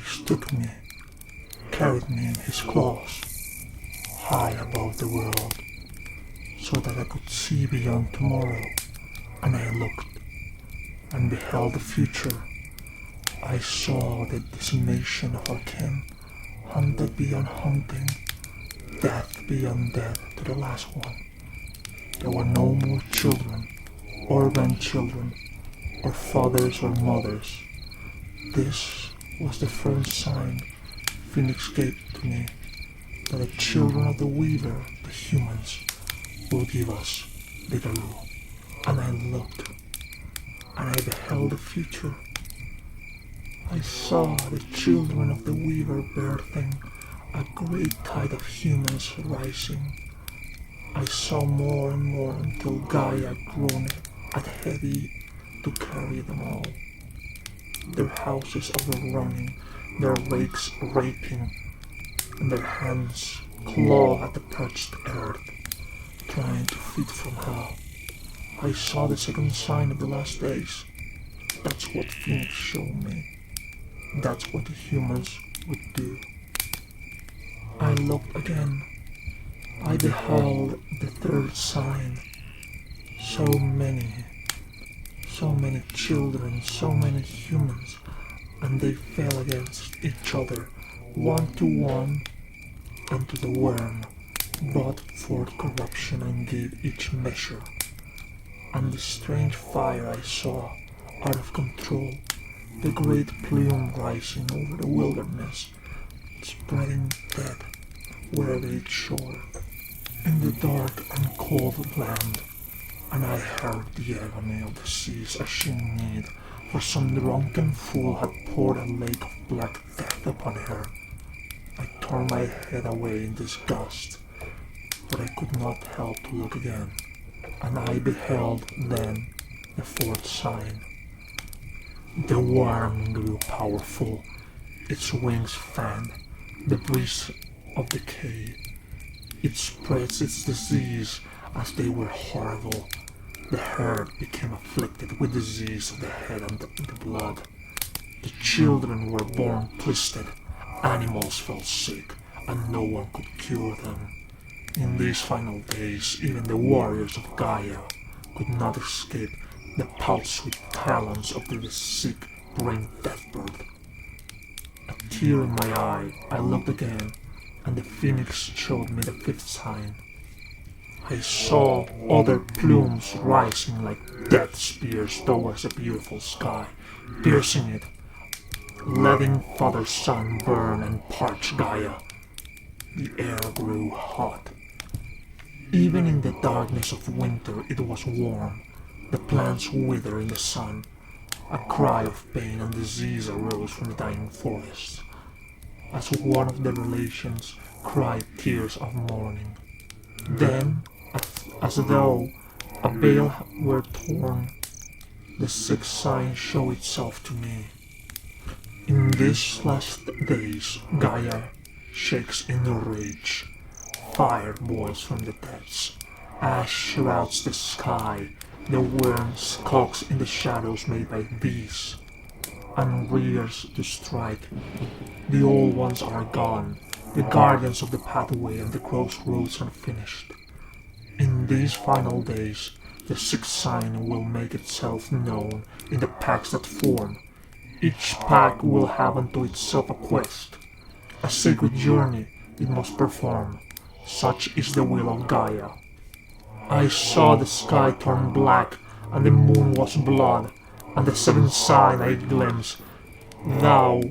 phoenix took me, carried me in his claws, high above the world, so that I could see beyond tomorrow. And I looked, and beheld the future. I saw the decimation of our kin, hunted beyond hunting, death beyond death to the last one. There were no more children, or grandchildren, or fathers or mothers. This was the first sign Phoenix gave to me that the children of the Weaver, the humans, will give us the Garou. And I looked, and I beheld the future. I saw the children of the Weaver birthing a great tide of humans rising. I saw more and more until Gaia grown at heavy to carry them all. Their houses overrunning, their rakes raping, and their hands claw at the parched earth, trying to feed from hell. I saw the second sign of the last days. That's what Phoenix showed me. That's what the humans would do. I looked again. I beheld the third sign. So many children, so many humans, and they fell against each other, one to one, until the worm brought forth corruption and gave each measure. And the strange fire I saw, out of control, the great plume rising over the wilderness, spreading death wherever it shore, in the dark and cold land. And I heard the agony of the seas as she neighed, for some drunken fool had poured a lake of black death upon her. I turned my head away in disgust, but I could not help to look again, and I beheld then the fourth sign. The worm grew powerful, its wings fanned the breeze of decay. It spreads its disease as they were horrible. The herd became afflicted with disease of the head and the blood. The children were born twisted, animals fell sick, and no one could cure them. In these final days, even the warriors of Gaia could not escape the pulse-sweet talons of the sick brain deathbird. A tear in my eye, I looked again, and the phoenix showed me the fifth sign. I saw other plumes rising like death spears towards the beautiful sky, piercing it, letting Father Sun burn and parch Gaia. The air grew hot. Even in the darkness of winter it was warm. The plants withered in the sun. A cry of pain and disease arose from the dying forest, as one of the relations cried tears of mourning. Then, as though a veil were torn, the sixth sign showed itself to me. In these last days, Gaia shakes in rage. Fire boils from the depths. Ash shrouds the sky. The worm skulks in the shadows made by bees, and rears to strike. The old ones are gone. The guardians of the pathway and the crossroads are finished. In these final days, the sixth sign will make itself known in the packs that form. Each pack will have unto itself a quest, a sacred journey it must perform. Such is the will of Gaia. I saw the sky turn black, and the moon was blood, and the seventh sign I glimpsed, though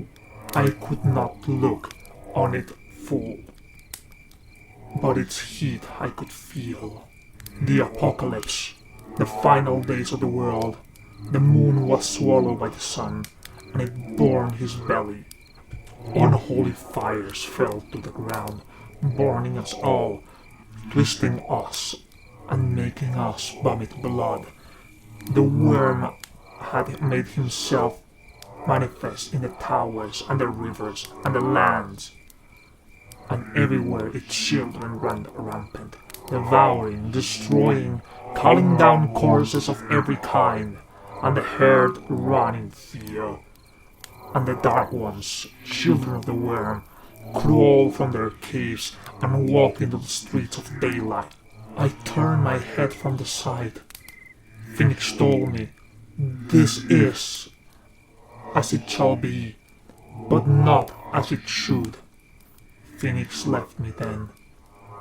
I could not look on it full. But its heat I could feel. The apocalypse, the final days of the world. The moon was swallowed by the sun, and it burned his belly. Unholy fires fell to the ground, burning us all, twisting us, and making us vomit blood. The worm had made himself manifest in the towers and the rivers and the lands, and everywhere its children ran rampant, devouring, destroying, culling down corpses of every kind, and the herd ran in fear. and the Dark Ones, children of the Worm, crawl from their caves and walk into the streets of daylight. I turned my head from the side. Phoenix told me, "This is as it shall be, but not as it should." Phoenix left me then.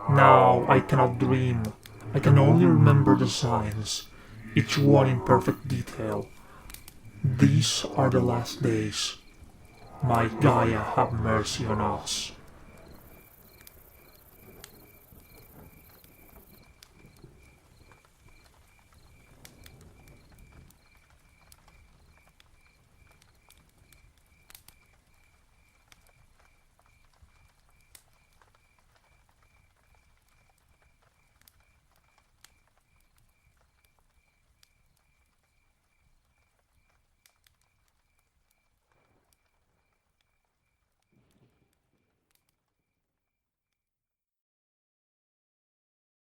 Now I cannot dream. I can only remember the signs, each one in perfect detail. These are the last days. My Gaia have mercy on us.